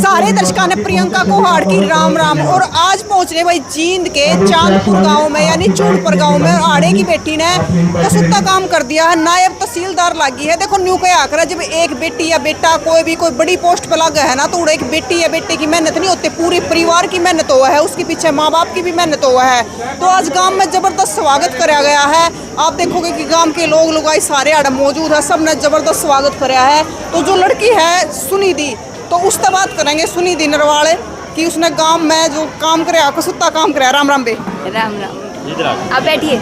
सारे दर्शकों ने प्रियंका कोहाड़ की राम राम। और आज पहुंच रहे भाई जींद के चांदपुर गांव में यानी चूड़पुर गांव में। आड़े की बेटी ने कसुत्ता काम कर दिया है, नायब तहसीलदार लागी है। देखो न्यू क्या आकर जब एक बेटी या बेटा कोई बड़ी पोस्ट पे लगा है ना, तो एक बेटी या बेटे की मेहनत नहीं होती, पूरी परिवार की मेहनत हुआ है, उसके पीछे माँ बाप की भी मेहनत हुआ है। तो आज गाँव में जबरदस्त स्वागत कराया गया है। आप देखोगे कि गांव के लोग लुगाई सारे आड़े मौजूद है, सब ने जबरदस्त स्वागत कराया है। तो जो लड़की है सुनिधि, तो उससे बात करेंगे सुनिधि नरवाल कि उसने गांव में जो काम कराया, कसुत्ता काम कराया। राम राम बे। राम राम। आप बैठिए।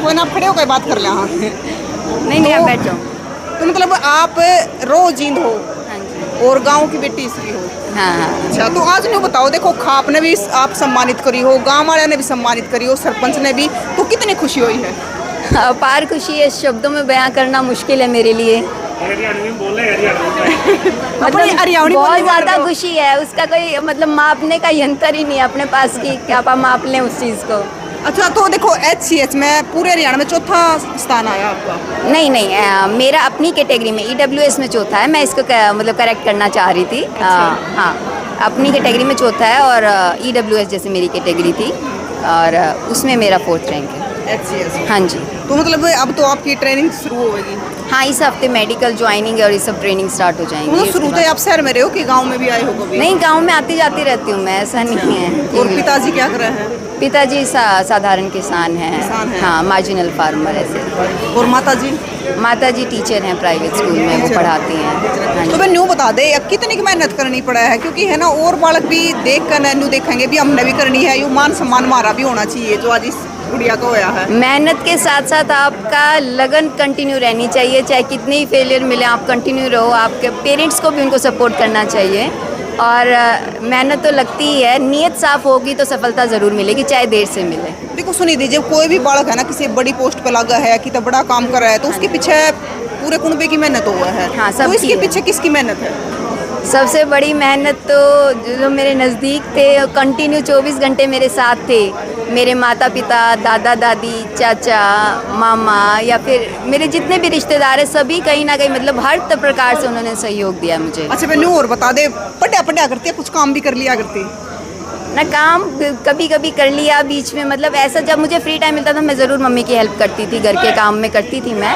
कोई ना खड़े होकर बात कर ले। हाँ नहीं आप बैठ जाओ। तो मतलब आप रोज जींद हो? हाँ जी। और गांव की बेटी इसकी हो? हाँ। अच्छा, तो आज नहीं बताओ, देखो खाप ने भी आप सम्मानित करी हो, गांव वाले ने भी सम्मानित करी हो, सरपंच ने भी, तो कितनी खुशी हुई है? अपार खुशी है, शब्दों में बयां करना मुश्किल है मेरे लिए। मतलब बहुत ज़्यादा खुशी है, उसका कोई मतलब मापने का यंत्र ही नहीं है अपने पास कि क्या आप माप लें उस चीज़ को। अच्छा, तो देखो HCH में पूरे हरियाणा में चौथा स्थान आया आपका? नहीं मेरा अपनी कैटेगरी में EWS में चौथा है। मैं इसको मतलब करेक्ट करना चाह रही थी। हाँ, अपनी कैटेगरी में चौथा है और EWS जैसे मेरी कैटेगरी थी और उसमें मेरा 4th रैंक है। HCS? हाँ जी। तो मतलब अब तो आपकी ट्रेनिंग शुरू होगी? हाँ, इस हफ्ते मेडिकल ज्वाइनिंग और ये सब ट्रेनिंग स्टार्ट हो जाएंगी। तो शुरू से आप शहर में रहे हो कि गांव में भी आए हो कभी? नहीं, गांव में आती जाती रहती हूँ मैं, ऐसा नहीं है। और पिताजी क्या कर रहे हैं? पिताजी साधारण किसान हैं। हाँ, मार्जिनल फार्मर ऐसे। और माताजी? माताजी टीचर हैं, प्राइवेट स्कूल में वो पढ़ाती हैं। हाँ। तो मैं न्यू बता दे अब कितनी की मेहनत करनी पड़ा है, क्योंकि है ना और बालक भी देख कर न्यू देखेंगे भी हमने भी करनी है, यू मान सम्मान हमारा भी होना चाहिए जो आज इस गुड़िया को होया है। मेहनत के साथ साथ आपका लगन कंटिन्यू रहनी चाहिए, चाहे कितने ही फेलियर मिले आप कंटिन्यू रहो। आपके पेरेंट्स को भी उनको सपोर्ट करना चाहिए और मेहनत तो लगती ही है। नीयत साफ होगी तो सफलता ज़रूर मिलेगी, चाहे देर से मिले। देखो सुनिधि, जब कोई भी बालक है ना किसी बड़ी पोस्ट पे लगा है कि बड़ा काम कर रहा है, तो उसके पीछे पूरे कुनबे की मेहनत हुआ है। हाँ, सब। तो इसके पीछे किसकी मेहनत है? सबसे बड़ी मेहनत तो जो मेरे नज़दीक थे, कंटिन्यू 24 घंटे मेरे साथ थे। मेरे माता पिता, दादा दादी, चाचा, मामा या फिर मेरे जितने भी रिश्तेदार हैं, सभी कहीं ना कहीं मतलब हर प्रकार से उन्होंने सहयोग दिया मुझे। अच्छा, मैंने और बता दे, पढ़ा करती है, कुछ काम भी कर लिया करती ना? काम कभी कभी कर लिया बीच में, मतलब ऐसा जब मुझे फ्री टाइम मिलता था मैं ज़रूर मम्मी की हेल्प करती थी, घर के काम में करती थी मैं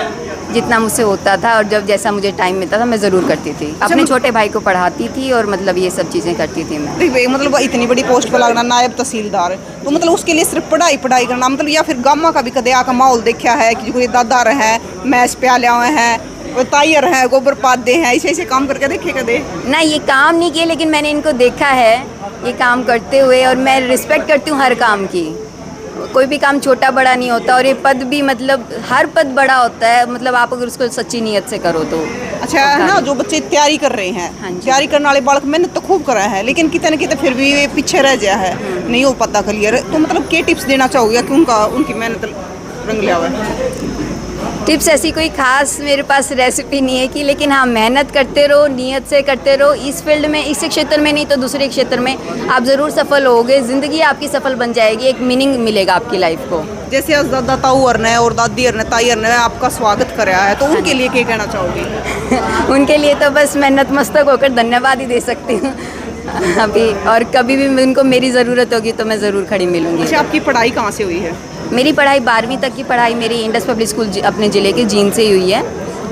जितना मुझसे होता था। और जब जैसा मुझे टाइम मिलता था मैं ज़रूर करती थी। अपने छोटे भाई को पढ़ाती थी और मतलब ये सब चीज़ें करती थी मैं। मतलब इतनी बड़ी पोस्ट पर लगना, नायब तहसीलदार, तो मतलब उसके लिए सिर्फ पढ़ाई करना मतलब, या फिर गामा का भी कदे आका माहौल देखा है कि कोई दादा हैं, मैच प्याले हैं, कोई तायर हैं, गोबर पादे हैं, ऐसे काम करके देखे कदे? ना, ये काम नहीं किए लेकिन मैंने इनको देखा है ये काम करते हुए, और मैं रिस्पेक्ट करती हूँ हर काम की। कोई भी काम छोटा बड़ा नहीं होता और ये पद भी मतलब हर पद बड़ा होता है, मतलब आप अगर उसको सच्ची नीयत से करो तो। अच्छा है ना, जो बच्चे तैयारी कर रहे हैं, हाँ, तैयारी करने वाले बालक मेहनत तो खूब कर रहे हैं, लेकिन कितने न कितने फिर भी वे पीछे रह गया है, नहीं हो पाता क्लियर। तो मतलब क्या टिप्स देना चाहोगे कि उनकी मेहनत रंग लिया हुआ है? टिप्स ऐसी कोई खास मेरे पास रेसिपी नहीं है कि, लेकिन हाँ, मेहनत करते रहो, नियत से करते रहो। इस फील्ड में, इस क्षेत्र में नहीं तो दूसरे क्षेत्र में आप ज़रूर सफल होगे। ज़िंदगी आपकी सफल बन जाएगी, एक मीनिंग मिलेगा आपकी लाइफ को। जैसे आज दादा ताऊ ने और दादी ने ताई ने आपका स्वागत कराया है, तो उनके लिए क्या कहना चाहोगे? उनके लिए तो बस मैं नतमस्तक होकर धन्यवाद ही दे सकती हूँ अभी, और कभी भी उनको मेरी ज़रूरत होगी तो मैं ज़रूर खड़ी मिलूँगी। अच्छा, आपकी पढ़ाई कहाँ से हुई है? मेरी पढ़ाई 12वीं तक की पढ़ाई मेरी इंडस पब्लिक स्कूल अपने ज़िले के जींद से ही हुई है,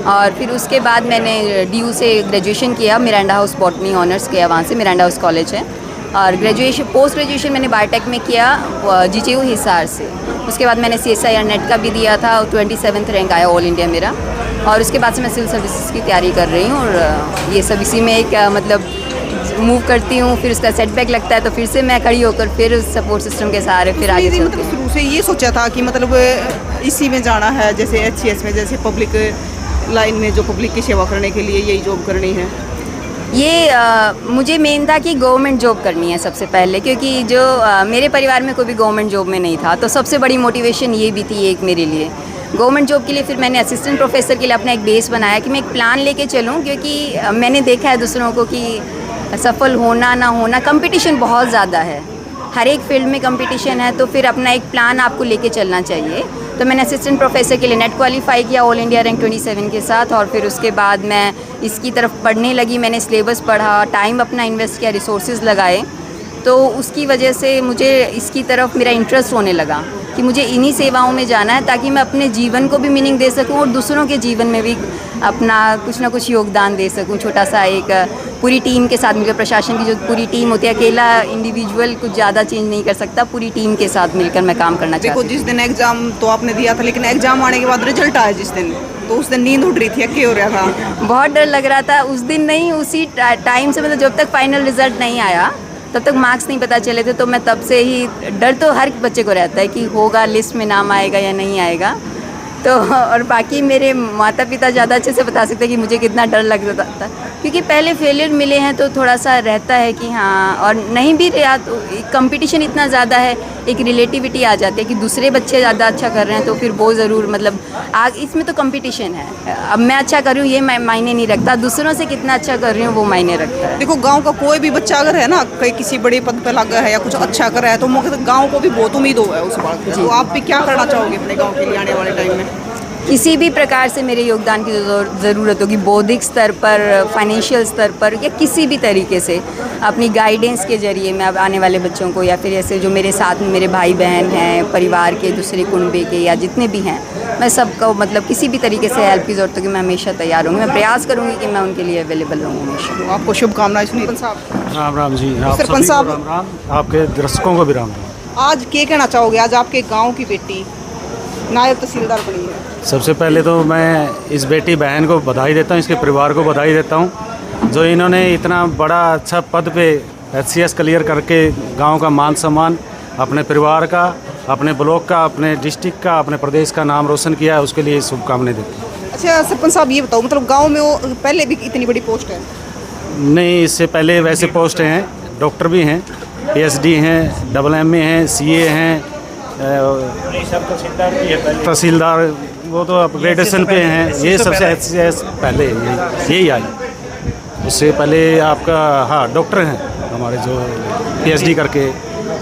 और फिर उसके बाद मैंने DU से ग्रेजुएशन किया, मिरांडा हाउस बॉटनी ऑनर्स किया, वहाँ से मिरांडा हाउस कॉलेज है। और पोस्ट ग्रेजुएशन मैंने बायोटेक में किया GTU हिसार से। उसके बाद मैंने CSIR नेट का भी दिया था, 27th रैंक आया ऑल इंडिया मेरा। और उसके बाद से मैं सिविल सर्विसेज की तैयारी कर रही हूँ, और ये सब इसी में एक मतलब मूव करती हूँ। फिर उसका सेटबैक लगता है तो फिर से मैं खड़ी होकर फिर उस सपोर्ट सिस्टम के सहारे फिर आगे चलती हूँ। मतलब शुरू से ये सोचा था कि मतलब इसी में जाना है, जैसे HCS में, जैसे पब्लिक लाइन में जो पब्लिक की सेवा करने के लिए यही जॉब करनी है? ये मुझे मेन था कि गवर्नमेंट जॉब करनी है सबसे पहले, क्योंकि जो मेरे परिवार में कोई भी गवर्नमेंट जॉब में नहीं था, तो सबसे बड़ी मोटिवेशन ये भी थी एक मेरे लिए गवर्नमेंट जॉब के लिए। फिर मैंने असिस्टेंट प्रोफेसर के लिए अपना एक बेस बनाया कि मैं एक प्लान लेके चलूँ, क्योंकि मैंने देखा है दूसरों को कि सफल होना ना होना, कंपटीशन बहुत ज़्यादा है, हर एक फील्ड में कंपटीशन है, तो फिर अपना एक प्लान आपको लेके चलना चाहिए। तो मैंने असिस्टेंट प्रोफेसर के लिए नेट क्वालिफाई किया ऑल इंडिया रैंक 27 के साथ, और फिर उसके बाद मैं इसकी तरफ पढ़ने लगी। मैंने सिलेबस पढ़ा, टाइम अपना इन्वेस्ट किया, रिसोर्सेज लगाए, तो उसकी वजह से मुझे इसकी तरफ मेरा इंटरेस्ट होने लगा कि मुझे इन्हीं सेवाओं में जाना है, ताकि मैं अपने जीवन को भी मीनिंग दे सकूं और दूसरों के जीवन में भी अपना कुछ ना कुछ योगदान दे सकूं। छोटा सा एक पूरी टीम के साथ मिलकर, प्रशासन की जो पूरी टीम होती है, अकेला इंडिविजुअल कुछ ज़्यादा चेंज नहीं कर सकता, पूरी टीम के साथ मिलकर मैं काम करना चाहती हूँ। देखो, जिस दिन एग्जाम तो आपने दिया था, लेकिन एग्जाम आने के बाद रिजल्ट आया जिस दिन, तो उस दिन नींद उड़ रही थी, क्या हो रहा था? बहुत डर लग रहा था उस दिन, नहीं उसी टाइम से, मतलब जब तक फाइनल रिजल्ट नहीं आया तब तक मार्क्स नहीं पता चले थे, तो मैं तब से ही, डर तो हर बच्चे को रहता है कि होगा, लिस्ट में नाम आएगा या नहीं आएगा। तो और बाकी मेरे माता पिता ज़्यादा अच्छे से बता सकते हैं कि मुझे कितना डर लग रहा था, क्योंकि पहले फेलियर मिले हैं तो थोड़ा सा रहता है कि हाँ, और नहीं भी रहा तो कंपटीशन इतना ज़्यादा है, एक रिलेटिविटी आ जाती है कि दूसरे बच्चे ज़्यादा अच्छा कर रहे हैं, तो फिर वो ज़रूर, मतलब आग इसमें तो कंपटीशन है। अब मैं अच्छा कर रही हूँ ये मायने नहीं रखता, दूसरों से कितना अच्छा कर रही हूँ वो मायने रखता है। देखो, गांव का कोई भी बच्चा अगर है ना, कहीं किसी बड़े पद पे लगा है या कुछ अच्छा कर रहा है, तो मौके गांव को भी बहुत उम्मीद हो है उस बात से। तो आप भी क्या करना चाहोगे अपने गांव के लिए आने वाले टाइम में? किसी भी प्रकार से मेरे योगदान की ज़रूरत होगी, बौद्धिक स्तर पर, फाइनेंशियल स्तर पर, या किसी भी तरीके से अपनी गाइडेंस के ज़रिए मैं अब आने वाले बच्चों को, या फिर ऐसे जो मेरे साथ में मेरे भाई बहन हैं, परिवार के दूसरे कुनबे के या जितने भी हैं, मैं सबको मतलब किसी भी तरीके से हेल्प की ज़रूरत होगी, मैं हमेशा तैयार हूँगी। मैं प्रयास करूँगी कि मैं उनके लिए अवेलेबल रहूँ हमेशा। आपको शुभकामनाएं। सरपंच साहब, राम राम जी। आप सरपंच सभी को साहब, राम राम, आपके दर्शकों को भी राम राम। आज क्या कहना चाहोगे? आज आपके गांव की बेटी नायब तहसीलदार बनी है। सबसे पहले तो मैं इस बेटी बहन को बधाई देता हूँ, इसके परिवार को बधाई देता हूँ, जो इन्होंने इतना बड़ा अच्छा पद पे HCS क्लियर करके गांव का मान सम्मान, अपने परिवार का, अपने ब्लॉक का, अपने डिस्ट्रिक्ट का, अपने प्रदेश का नाम रोशन किया है, उसके लिए शुभकामनाएं देता हूँ। अच्छा सरपंच साहब, ये बताओ, मतलब गांव में वो पहले भी इतनी बड़ी पोस्ट है? नहीं, इससे पहले वैसे पोस्ट हैं, डॉक्टर भी हैं, PhD हैं, MA हैं, CA हैं, तहसीलदार, वो तो अपग्रेडेशन पे हैं। ये सबसे HCS पहले यही आई। उससे पहले आपका, हाँ, डॉक्टर हैं हमारे जो PhD करके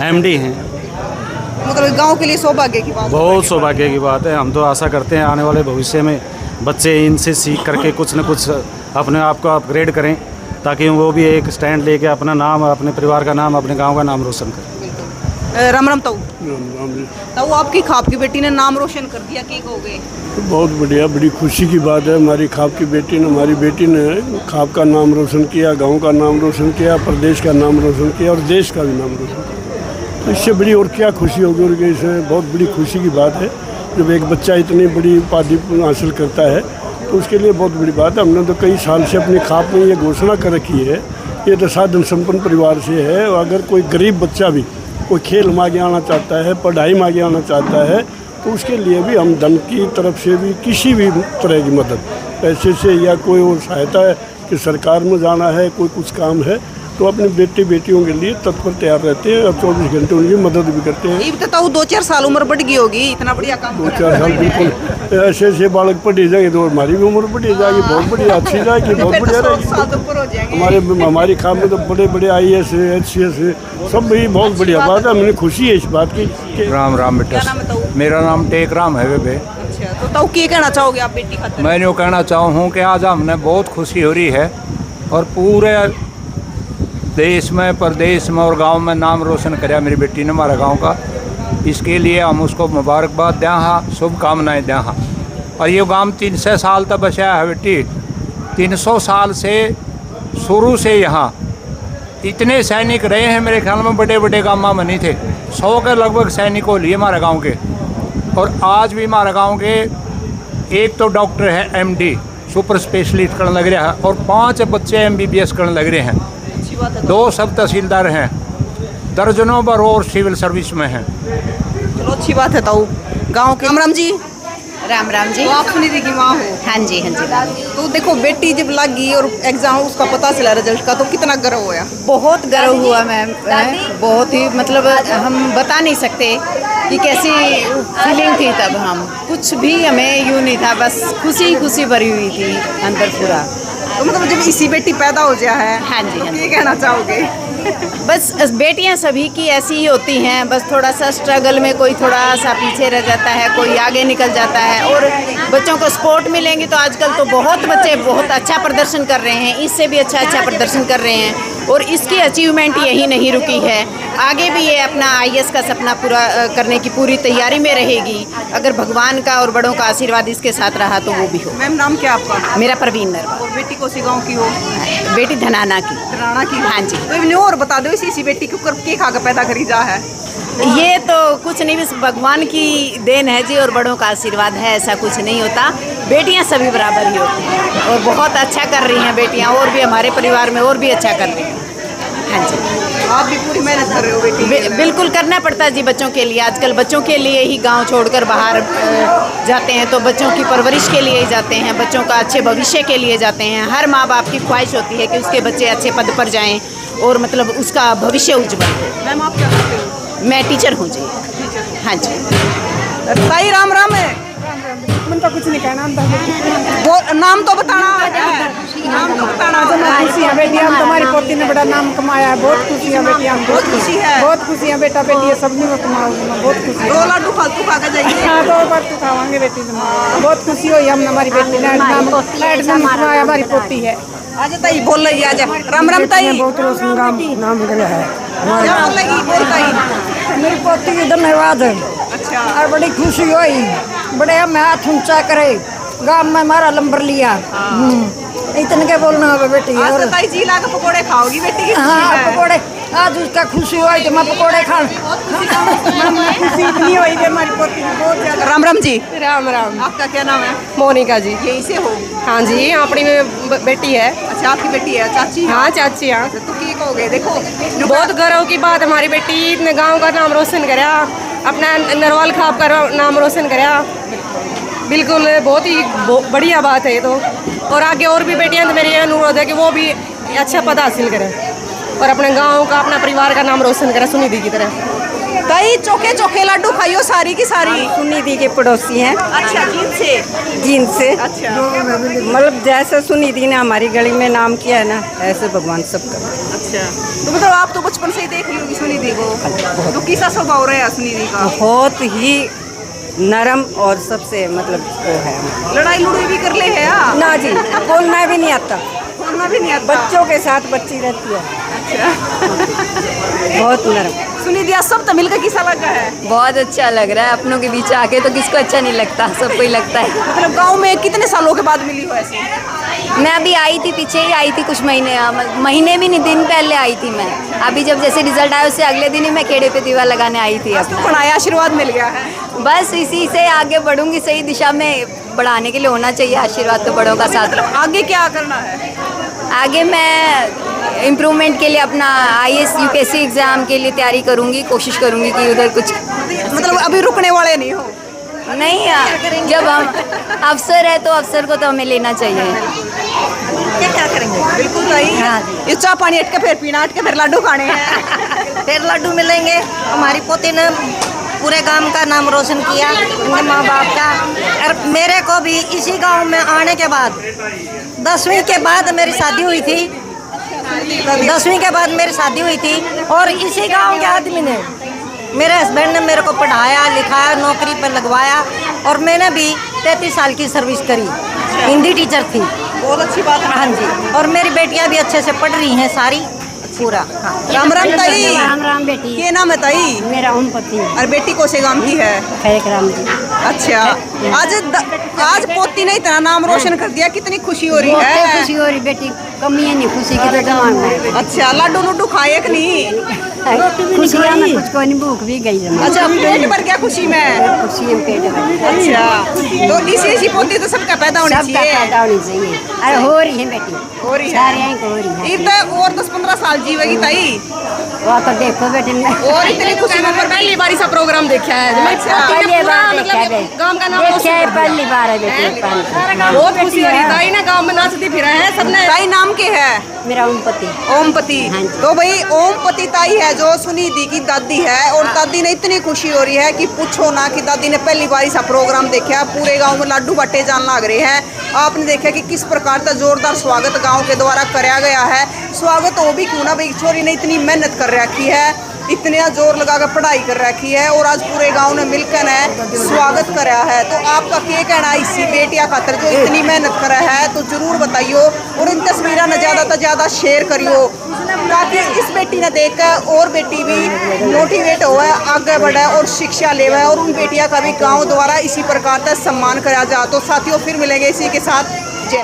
MD हैं। मतलब गांव के लिए सौभाग्य की बात, बहुत सौभाग्य की बात है। हम तो आशा करते हैं आने वाले भविष्य में बच्चे इनसे सीख करके कुछ न कुछ अपने आप को अपग्रेड करें, ताकि वो भी एक स्टैंड लेके अपना नाम, अपने परिवार का नाम, अपने गांव का नाम रोशन करें। राम राम ताऊ। ताऊ, आपकी खाप की बेटी ने नाम रोशन कर दिया, क्या कहोगे? बहुत बढ़िया, बड़ी खुशी की बात है। हमारी खाप की बेटी ने, हमारी बेटी ने खाप का नाम रोशन किया, गांव का नाम रोशन किया, प्रदेश का नाम रोशन किया और देश का भी नाम रोशन किया। तो इससे बड़ी और क्या खुशी होगी? और इसमें बहुत बड़ी खुशी की बात है जब एक बच्चा इतनी बड़ी उपाधि हासिल करता है, तो उसके लिए बहुत बड़ी बात है। हमने तो कई साल से अपनी खाप में ये घोषणा कर रखी है, ये तो साधन संपन्न परिवार से है, और अगर कोई गरीब बच्चा भी कोई खेल में आगे आना चाहता है, पढ़ाई में आगे आना चाहता है, तो उसके लिए भी हम धन की तरफ से भी, किसी भी तरह की मदद, पैसे से या कोई और सहायता है कि सरकार में जाना है, कोई कुछ काम है, तो अपने बेटियों के लिए तत्पर तैयार रहते हैं और 24 घंटे उनकी मदद भी करते हैं। ये बताओ, 2-4 साल उम्र बढ़ गई होगी, इतना बढ़िया काम 2-4 साल बिल्कुल ऐसे बालक पढ़े जाएंगे तो हमारी भी उम्र बढ़ी जाएगी, बहुत बढ़िया, अच्छी जाएगी, बहुत बढ़िया रहेगी। हमारी खाप में तो बड़े बड़े IAS HCS सब भी बहुत बढ़िया बात है। हमें खुशी है इस बात की। राम राम बेटा, मेरा नाम टेक राम है बेबे। अच्छा, तो ताऊ क्या कहना चाहोगे आप बेटी खातिर? मैं यूँ कहना चाहूँ कि आज हमने बहुत खुशी हो रही है और पूरे देश में, प्रदेश में और गांव में नाम रोशन कराया मेरी बेटी ने हमारा गांव का। इसके लिए हम उसको मुबारकबाद दें, हाँ, शुभकामनाएँ दें। हाँ, और ये गांव 300 साल तक बचा है बेटी। 300 साल से शुरू से यहाँ इतने सैनिक रहे हैं, मेरे ख्याल में बड़े बड़े गाँव में नहीं थे। 100 के लगभग सैनिक हो लिए हमारे गाँव के। और आज भी हमारे गाँव के एक तो डॉक्टर है MD सुपर स्पेशलिस्ट करने लग रहा है, और 5 बच्चे MBBS करने लग रहे हैं। 2 सब तहसीलदार हैं, दर्जनों बार और सिविल सर्विस में हैं। चलो, अच्छी बात है ताऊ। गांव के राम राम जी। राम राम जी। तो आप सुनी थी कि माँ हो? हाँ जी, हाँ जी। तो देखो, बेटी जब लग गई और एग्जाम उसका पता चला रिजल्ट का, तो कितना गर्व हुआ? बहुत गर्व हुआ मैम, बहुत ही, मतलब हम बता नहीं सकते कि कैसी फीलिंग थी तब। हम कुछ भी हमें यूँ नहीं था, बस खुशी खुशी भरी हुई थी अंदर पूरा। तो मतलब जब इसी बेटी पैदा हो गया है, हाँ जी, तो हाँ जी। क्या कहना चाहोगे? बस बेटियां सभी की ऐसी ही होती हैं, बस थोड़ा सा स्ट्रगल में कोई थोड़ा सा पीछे रह जाता है, कोई आगे निकल जाता है। और बच्चों को सपोर्ट मिलेंगी तो आजकल तो बहुत बच्चे बहुत अच्छा प्रदर्शन कर रहे हैं, इससे भी अच्छा प्रदर्शन कर रहे हैं। और इसकी अचीवमेंट यही नहीं रुकी है, आगे भी ये अपना IAS का सपना पूरा करने की पूरी तैयारी में रहेगी। अगर भगवान का और बड़ों का आशीर्वाद इसके साथ रहा तो वो भी हो। मैम नाम क्या आपका? मेरा प्रवीण नरवा। और बेटी कौन सी गाँव की हो? बेटी धनाना की। राणा की? हाँ जी। तो इन्हें और बता दो, इसी बेटी को के खा कर पैदा करी जा है? ये तो कुछ नहीं, बस भगवान की देन है जी और बड़ों का आशीर्वाद है, ऐसा कुछ नहीं होता। बेटियां सभी बराबर ही होती हैं और बहुत अच्छा कर रही हैं बेटियां, और भी हमारे परिवार में और भी अच्छा कर रही हैं। हाँ जी। आप भी पूरी मेहनत कर रहे हो बेटी के लिए? बिल्कुल करना पड़ता है जी बच्चों के लिए। आजकल बच्चों के लिए ही गांव छोड़कर बाहर जाते हैं, तो बच्चों की परवरिश के लिए ही जाते हैं, बच्चों का अच्छे भविष्य के लिए जाते हैं। हर माँ बाप की ख्वाहिश होती है कि उसके बच्चे अच्छे पद पर जाएं और मतलब उसका भविष्य उज्जवल हो। मैम आप क्या करते हो? मैं टीचर हूँ जी। हाँ जी। ताई राम राम है। मन तो कुछ नहीं कहना, वो नाम तो बताना है, नाम तो बताना। खुशी है बेटी, हम तुम्हारी पोती ने बड़ा नाम कमाया है, बहुत खुशी है बेटी, हम बहुत खुशी है। बहुत खुशी है बेटा, बेटी ये सब नहीं कमाओ, बहुत खुशी है। 2 लड्डू फालतू खा के जाइए। हाँ 2 बार तो खावांगे बेटी, बहुत खुशी हुई हम हमारी बेटी ने नाम कमाया, हमारी पोती है। आज ताई बोल रही है, आज राम राम ताई। बहुत रोशन नाम गया है, क्या बोल रही? बोल ताई। मेरी पोती की धन्यवाद है। अच्छा। और बड़ी खुशी हुई, बड़े हम हाथ ऊंचा करे, गांव में हमारा नंबर लिया। इतने के बोलना है बेटी। आज और तो ताई जी ला के पकोड़े खाओगी बेटी की? हाँ पकोड़े, आज उसका खुशी हुई तो मैं पकोड़े खान। खुशी इतनी हुई कि हमारी पोती की बहुत ज्यादा। राम राम जी। राम राम। आपका क्या नाम है? मोनिका जी। यहीं से हो? हाँ जी, अपनी बेटी है। अच्छा आपकी बेटी है? चाची? हाँ चाची। हाँ तो की कहोगे? देखो बहुत गर्व की बात, हमारी बेटी इतने गांव का नाम रोशन कराया, अपना नरवाल खाप का नाम रोशन कराया। बिल्कुल बहुत ही बढ़िया बात है ये तो। और आगे और भी बेटियां, तो मेरी अनुरोध है कि वो भी अच्छा पद हासिल करें और अपने गांव का, अपना परिवार का नाम रोशन करें सुनिधि की तरह। ताई चोखे चोखे लड्डू खाइयो सारी की सारी। सुनिधि के पड़ोसी हैं। अच्छा जींद से। अच्छा। मतलब जैसे सुनिधि ने हमारी गली में नाम किया है ना, ऐसे भगवान सबका। अच्छा तो मतलब आप तो बचपन से ही देख रही होगी सुनिधि को, तो कैसा स्वभाव रहा है सुनिधि का? बहुत ही नरम और सबसे मतलब वो है। लड़ाई लुड़ाई भी कर ले है? ना जी, बोलना भी नहीं आता, बोलना भी नहीं आता। बच्चों के साथ बच्ची रहती है। अच्छा। बहुत नरम। सुनिधि सब तो मिलकर किसा लगा है? बहुत अच्छा लग रहा है, अपनों के बीच आके तो किसको अच्छा नहीं लगता, सबको ही लगता है। मतलब गांव में कितने सालों के बाद मिली हो ऐसे? मैं अभी आई थी, पीछे ही आई थी, कुछ महीने भी नहीं, दिन पहले आई थी मैं। अभी जब जैसे रिजल्ट आया उससे अगले दिन ही मैं खेड़े पे दीवा लगाने आई थी तो अपना। बनाया आशीर्वाद मिल गया है। बस इसी से आगे बढ़ूंगी, सही दिशा में बढ़ाने के लिए होना चाहिए आशीर्वाद, तो बड़ों का साथ। आगे क्या करना है? आगे मैं इम्प्रूवमेंट के लिए अपना IAS UPSC एग्ज़ाम के लिए तैयारी करूंगी, कोशिश करूंगी कि उधर कुछ मतलब अभी रुकने वाले नहीं हो? नहीं, जब हम अफसर है तो अफसर को तो हमें लेना चाहिए। क्या करेंगे? बिल्कुल सही। हाँ ये चाय पानी हट के फिर पीना, हट के फिर लड्डू खाने हैं। फिर लड्डू मिलेंगे। हमारी पोती ने पूरे गांव का नाम रोशन किया, उनके माँ बाप का। और मेरे को भी इसी गांव में आने के बाद 10वीं के बाद मेरी शादी हुई थी। 10वीं के बाद मेरी शादी हुई थी और इसी गांव के आदमी ने, मेरे हस्बैंड ने मेरे को पढ़ाया लिखाया, नौकरी पर लगवाया और मैंने भी 33 साल की सर्विस करी। हिंदी टीचर थी। बहुत अच्छी बात है। हाँ जी। और मेरी बेटियां भी अच्छे से पढ़ रही हैं सारी पूरा। हाँ। राम राम ताई। राम राम बेटी। क्या नाम है ताई? मेरा ओम पति। और बेटी कौन से गांव की है? खैक राम जी। अच्छा। आज पोती ने इतना नाम रोशन कर दिया, कितनी खुशी हो रही है? बहुत खुशी हो रही बेटी, कमी है नहीं खुशी की तो जमान में। अच्छा लड्डू लड्डू खाए कि नहीं? खुशी है ना, कुछ कोई नहीं, भूख भी गई जमा। अच्छा पेट भर गया खुशी में? खुशी है पेट में। अच्छा तो इसी पोती तो सबका पैदा होनी सबका चाहिए। पैदा होनी चाहिए। अरे हो रही है बेटी, हो रही है। सारे यहीं को हो रही है। ये तो और 10-15 साल जीवेगी ताई। वो तो देखो बेटी ने और इतनी खुशी में पहली बार सा प्रोग्राम देखा है। अच्छा। पहली बार देखा है, गांव का नाम देखा है पहली बार है बेटी। बहुत खुशी हो रही। ताई ना गांव में नाचती फिरा है सबने। ताई नाम के है? मेरा ओम पति। ओमपति। हाँ जी। तो भाई ओमपति ताई है जो सुनिधि की दादी है, और दादी ने इतनी खुशी हो रही है कि पूछो ना, कि दादी ने पहली बार ऐसा प्रोग्राम देखा, पूरे गांव में लड्डू बट्टे जान लग रहे हैं। आपने देखा कि किस प्रकार का जोरदार स्वागत गांव के द्वारा कराया गया है। स्वागत वो भी क्यों ना भाई, छोरी ने इतनी मेहनत कर रखी है, इतना जोर लगा कर पढ़ाई कर रखी है और आज पूरे गांव ने मिलकर है स्वागत करा है। तो आपका क्या कहना है इसी बेटिया खातर जो इतनी मेहनत करा है, तो जरूर बताइयो और इन तस्वीरों ने ज़्यादा से ज़्यादा शेयर करियो ताकि इस बेटी ने देख कर और बेटी भी मोटिवेट हो, आगे बढ़े और शिक्षा लेवे और उन बेटियां का भी गाँव द्वारा इसी प्रकार का सम्मान करा जाए। तो साथियों फिर मिलेंगे इसी के साथ